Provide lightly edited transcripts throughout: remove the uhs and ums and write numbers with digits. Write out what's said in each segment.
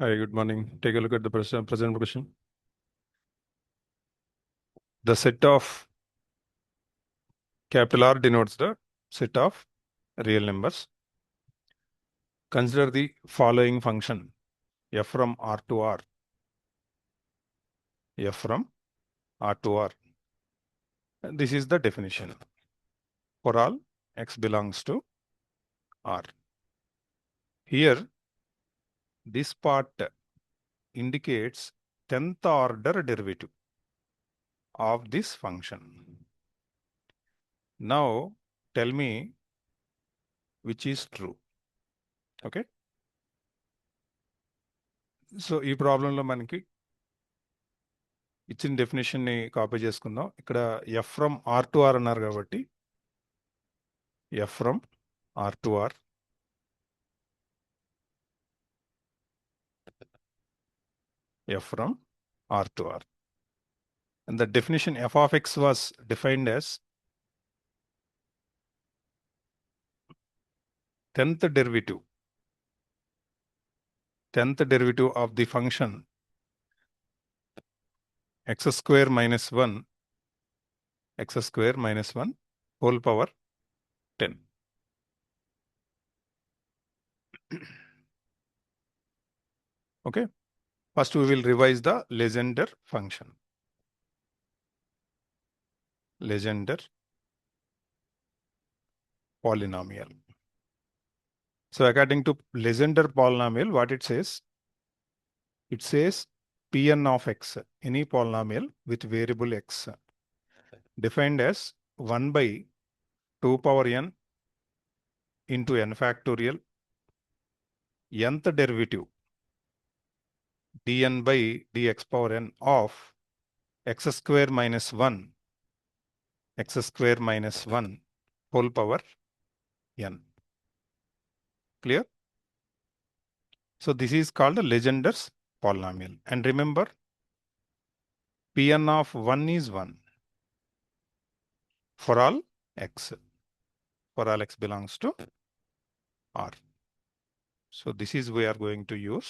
Hi, good morning. Take a look at the present question. The set of capital R denotes the set of real numbers. Consider the following function f from R to R. F from R to R. And this is the definition. For all x belongs to R. Here, this part indicates 10th order derivative of this function. Now, tell me which is true. Okay. So ఈ ప్రాబ్లంలో మనకి ఇచ్చిన definition ని copy చేసుకుందాం. ఇక్కడ F from R to R అన్నారు కాబట్టి F from R to R, F from R to R. And the definition f of x was defined as 10th derivative of the function x square minus 1 whole power 10. Okay. First we will revise the Legendre function. Legendre polynomial. So according to Legendre polynomial, what it says? It says Pn of x, any polynomial with variable x, defined as 1 by 2 power n into n factorial, nth derivative dn by dx power n of x square minus 1 whole power n. Clear? So this is called a Legendre's polynomial. And remember, Pn of 1 is 1 for all x. For all x belongs to R. So this is we are going to use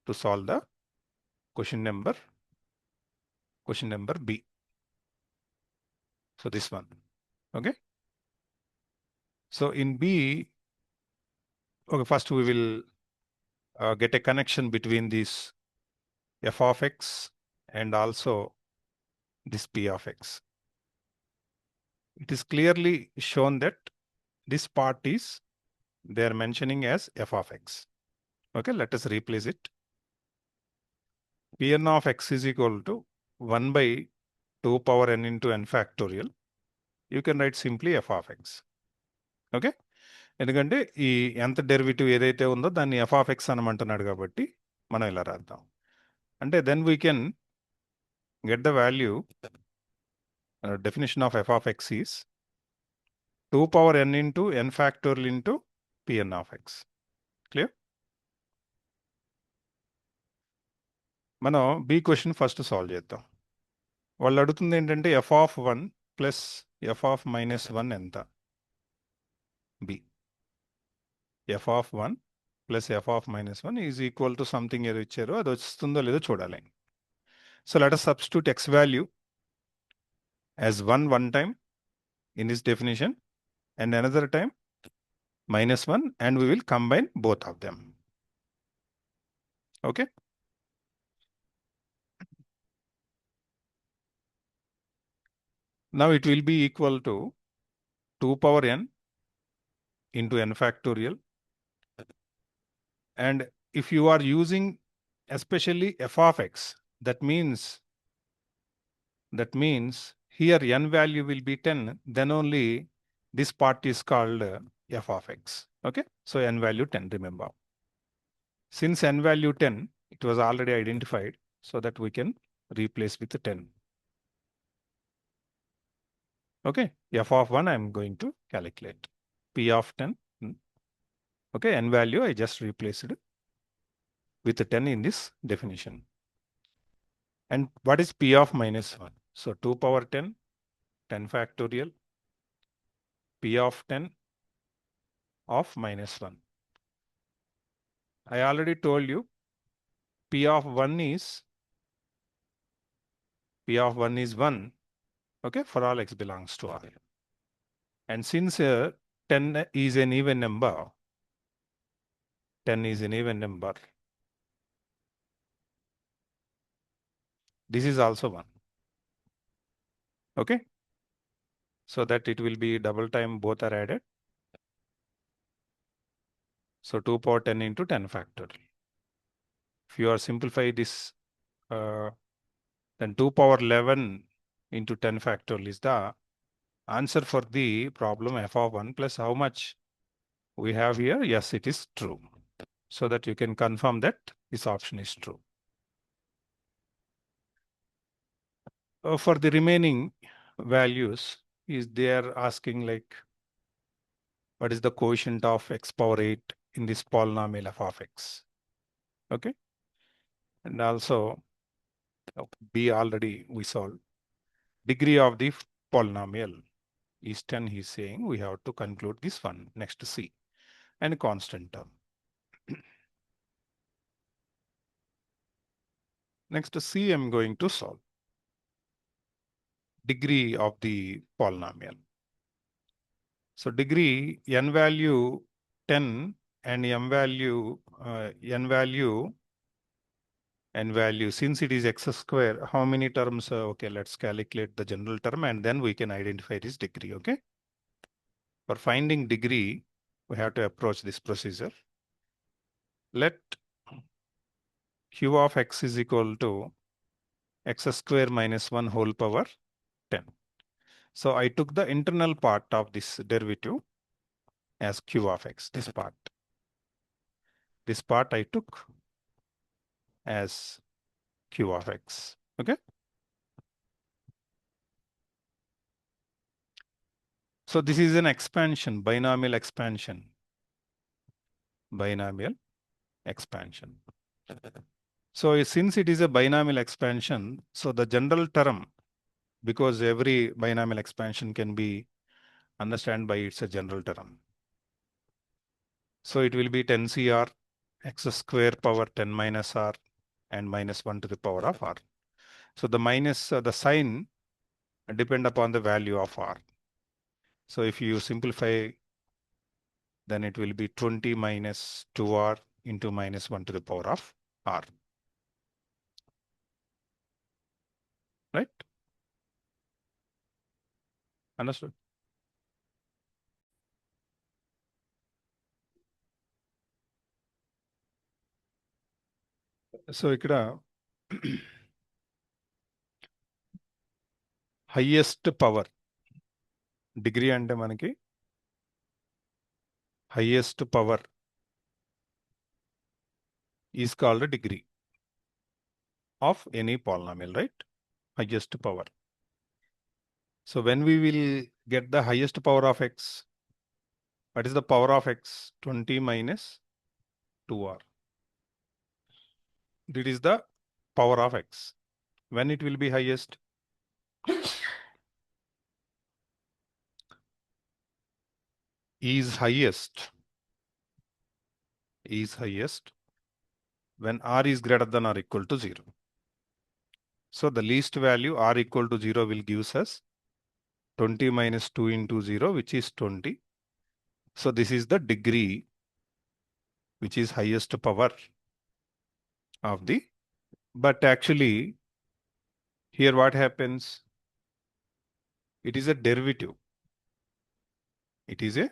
to solve the question number B. So this one. Okay. So in B, okay, first we will get a connection between this f of x and also this p of x. It is clearly shown that this part is they are mentioning as f of x. Okay, let us replace it. Pn of x is equal to 1 by 2 power n into n factorial. You can write simply f of x. Okay. ఎందుకంటే ఈ nth derivative ఏదైతే ఉందో దాన్ని F of X అనమంటున్నాడు కాబట్టి మనం ఇలా రాద్దాం. అంటే then we can get the value definition of F of X is 2 power n into n factorial into Pn of x. Clear? మనం బి క్వశ్చన్ ఫస్ట్ సాల్వ్ చేద్దాం. వాళ్ళు అడుగుతుంది ఏంటంటే F of 1 plus F of minus 1 ఎంత? B F of 1 plus F of minus 1 is equal to something ఏదో ఇచ్చారో అది వస్తుందో లేదో చూడాలి. So let us substitute x value as 1 one time in this definition and another time minus 1, and we will combine both of them. Okay. Now it will be equal to 2 power n into n factorial. And if you are using especially f of x, that means here n value will be 10, then only this part is called f of x. Okay. So n value 10, remember. Since n value 10, it was already identified, so that we can replace with 10. Okay. F of 1 I am going to calculate. P of 10. Okay. N value I just replaced with 10 in this definition. And what is P of minus 1? So 2 power 10, 10 factorial, P of 10 of minus 1. I already told you P of 1 is 1, okay, for all x belongs to R. And since 10 is an even number, 10 is an even number, this is also 1. Okay, so that it will be double time both are added. So 2 power 10 into 10 factorial. If you are simplify this, then 2 power 11 into 10 factorial is the answer for the problem f of 1 plus how much we have here. Yes, it is true. So that you can confirm that this option is true. For the remaining values, is they are asking like, what is the quotient of x power 8 in this polynomial f of x? Okay. And also, B already we solved. Degree of the polynomial is 10, he's saying. We have to conclude this one. Next to C. And constant term. Next to C, I'm going to solve. Degree of the polynomial. So degree, n value 10 and n value, since it is x square, how many terms? Okay, let's calculate the general term and then we can identify this degree, okay? For finding degree, we have to approach this procedure. Let q of x is equal to x square minus 1 whole power 10. So I took the internal part of this derivative as q of x, this part. This part I took as q of x, okay? So this is an expansion, binomial expansion. Binomial expansion. So since it is a binomial expansion, so the general term, because every binomial expansion can be understood by its a general term. So it will be 10 CR x square power 10 minus r and minus 1 to the power of r. So the minus, the sign depend upon the value of r. So if you simplify, then it will be 20 minus 2r into minus 1 to the power of r. Right? Understood? So ఇక్కడ highest power degree అంటే మనకి highest power is called a degree of any polynomial, right? Highest power. So when we will get the highest power of x, what is the power of x? 20 minus 2r. That is the power of x. When it will be highest? Is highest when r is greater than or equal to 0. So the least value r equal to 0 will gives us 20 minus 2 into 0, which is 20. So this is the degree which is highest power of the, but actually here what happens? It is a derivative. It is a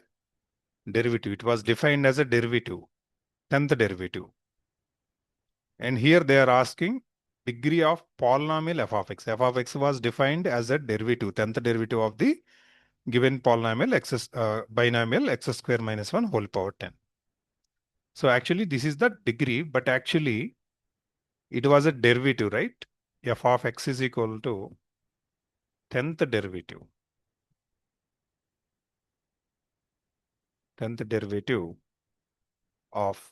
derivative. It was defined as a derivative, 10th derivative. And here they are asking degree of polynomial f of x. F of x was defined as a derivative, 10th derivative of the given polynomial binomial x square minus 1 whole power 10. So actually this is the degree, but actually it was a derivative, right? F of x is equal to 10th derivative. 10th derivative of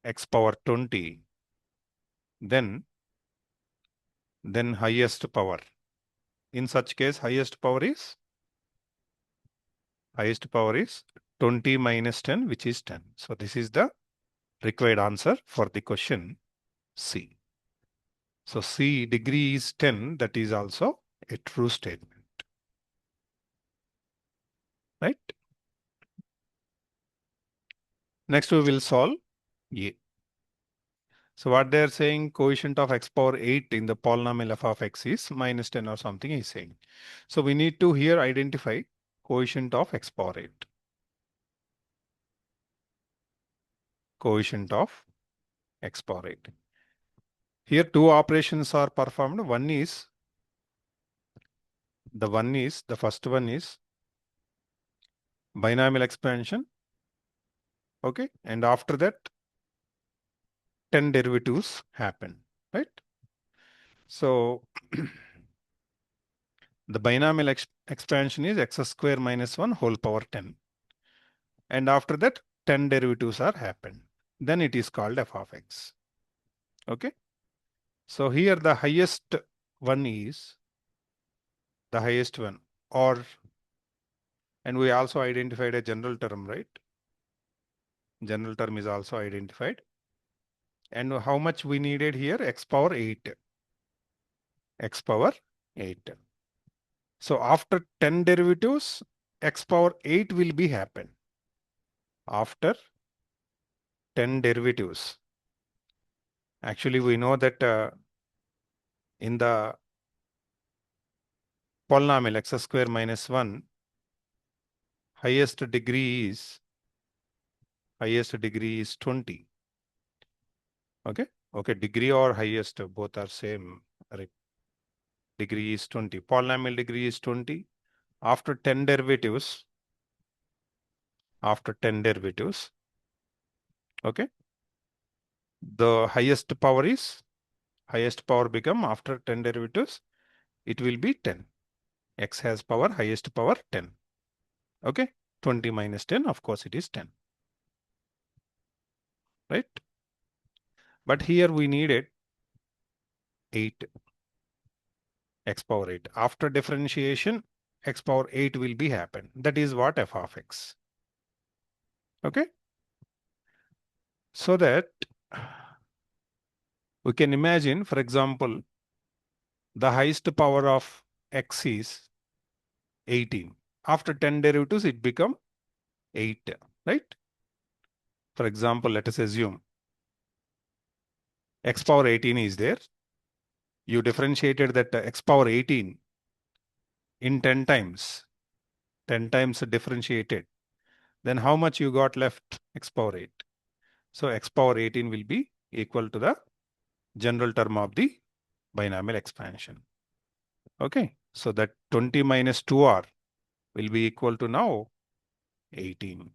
x power 20, then highest power. In such case, highest power is 20 minus 10, which is 10. So this is the required answer for the question C. So C degree is 10, that is also a true statement, right? Next we will solve A. So what they are saying, coefficient of x power 8 in the polynomial f of x is minus 10 or something is saying. So we need to here identify coefficient of x power 8. Coefficient of x power 8. Here two operations are performed. The first one is binomial expansion. Okay. And after that, 10 derivatives happen, right? So the binomial expansion is x square minus 1 whole power 10. And after that, 10 derivatives are happened. Then it is called f of x. Okay. So here the highest one is the highest one, and we also identified a general term, right? General term is also identified. And how much we needed here? X power 8. X power 8. So after 10 derivatives, x power 8 will be happen. After 10 derivatives. Actually, we know that in the polynomial x square minus 1, highest degree is 20. Okay. Okay. Degree or highest, both are same. Right. Degree is 20. Polynomial degree is 20. After 10 derivatives, okay, the highest power become after 10 derivatives, it will be 10. X has power, highest power 10. Okay. 20 minus 10, of course, it is 10. Right. But here we needed 8. X power 8. After differentiation, x power 8 will be happen. That is what f of x. Okay. So that we can imagine, for example, the highest power of x is 18. After 10 derivatives, it become 8, right? For example, let us assume x power 18 is there. You differentiated that x power 18 in 10 times. 10 times differentiated. Then how much you got left? X power 8. So x power 18 will be equal to the general term of the binomial expansion. Okay. So that 20 minus 2r will be equal to now 18.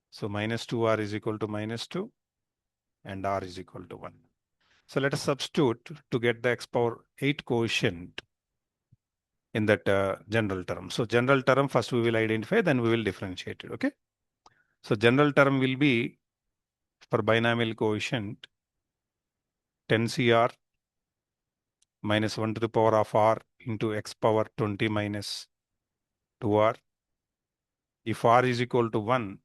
So minus 2r is equal to minus 2 and r is equal to 1. So let us substitute to get the x power 8 coefficient in that general term. So general term first we will identify, then we will differentiate it. Okay. So general term will be for binomial coefficient 10 CR minus 1 to the power of r into x power 20 minus 2r. If r is equal to 1,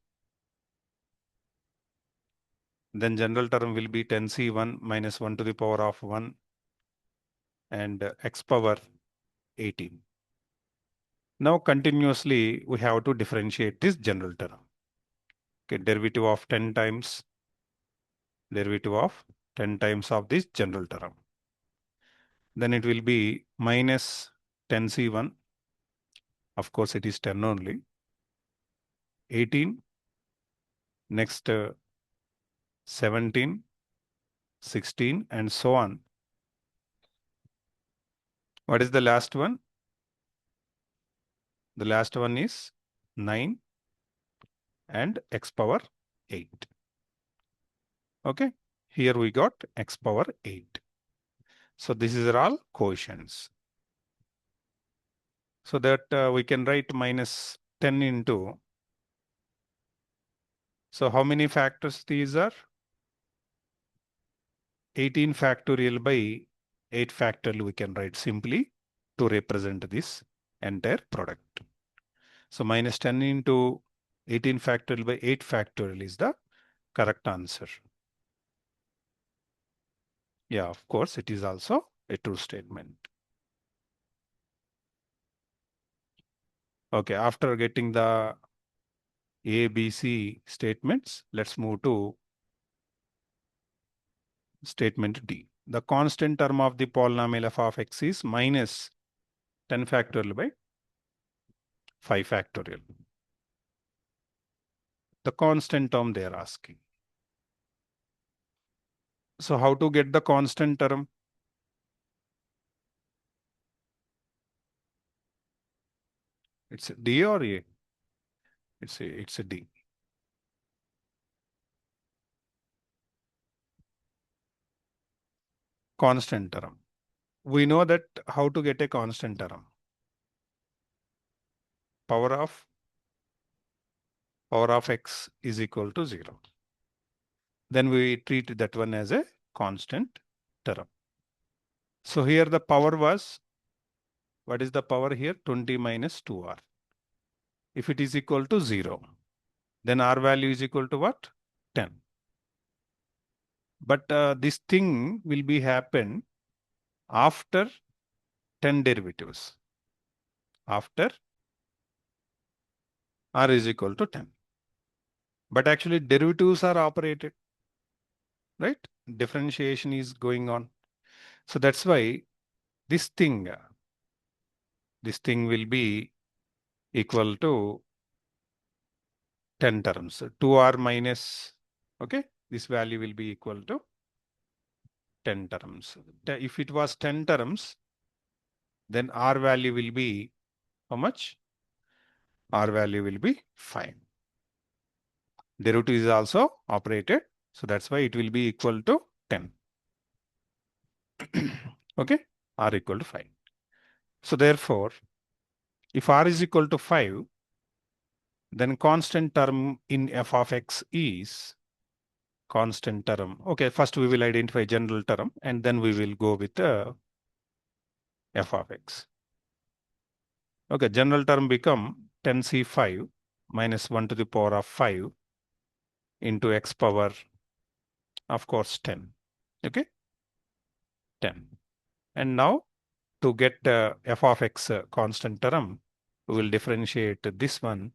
then general term will be 10c1 minus 1 to the power of 1 and x power 18. Now continuously we have to differentiate this general term. Okay, derivative of 10 times of this general term. Then it will be minus 10c1. Of course, it is 10 only. 18. Next 17, 16, and so on. What is the last one? The last one is 9 and x power 8. Okay. Here we got x power 8. So this is all coefficients. So that we can write minus 10 into. So how many factors these are? 18 factorial by 8 factorial we can write simply to represent this entire product. So minus 10 into 18 factorial by 8 factorial is the correct answer. Yeah, of course, it is also a true statement. Okay, after getting the A, B, C statements, let's move to statement D. The constant term of the polynomial f of x is minus 10 factorial by 5 factorial. The constant term they are asking. So how to get the constant term? It's a D or A? It's a D. Constant term. We know that how to get a constant term. Power of x is equal to 0. Then we treat that one as a constant term. So here the power was, what is the power here? 20 minus 2r. If it is equal to 0, then r value is equal to what? 10. But this thing will be happen after 10 derivatives. After r is equal to 10. But actually derivatives are operated, right? Differentiation is going on. So that's why this thing will be equal to 10 terms. 2r minus, okay, this value will be equal to 10 terms. If it was 10 terms, then r value will be how much? R value will be 5. Derivative is also operated. So that's why it will be equal to 10. Okay, r equal to 5. So therefore, if r is equal to 5, then constant term in f of x is constant term. Okay, first we will identify general term and then we will go with f of x. Okay, general term become 10c5 minus 1 to the power of 5 into x power, of course, 10. Okay, 10. And now to get f of x constant term, we will differentiate this one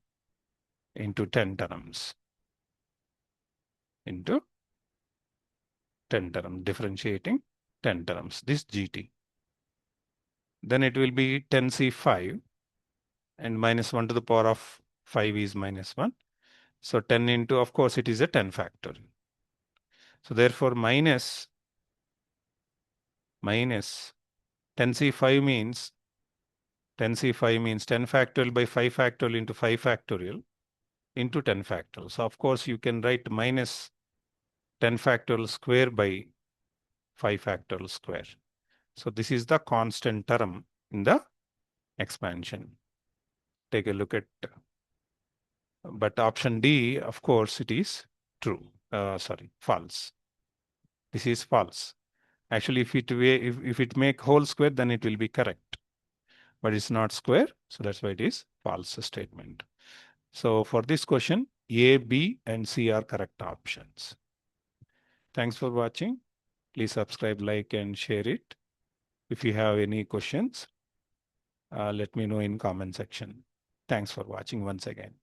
into 10 terms. Into 10 terms, differentiating 10 terms, this gt. Then it will be 10c5 and minus 1 to the power of 5 is minus 1. So 10 into, of course, it is a 10 factorial. So therefore minus 10c5 means 10 factorial by 5 factorial into 5 factorial into 10 factorial. So of course you can write minus 10 factorial square by 5 factorial square. So this is the constant term in the expansion. Take a look at, but option D, of course, it is true. False. This is false. Actually, if it make whole square, then it will be correct. But it's not square, so that's why it is false statement. So for this question, A, B, and C are correct options. Thanks for watching. Please subscribe, like, and share it. If you have any questions, let me know in comment section. Thanks for watching once again.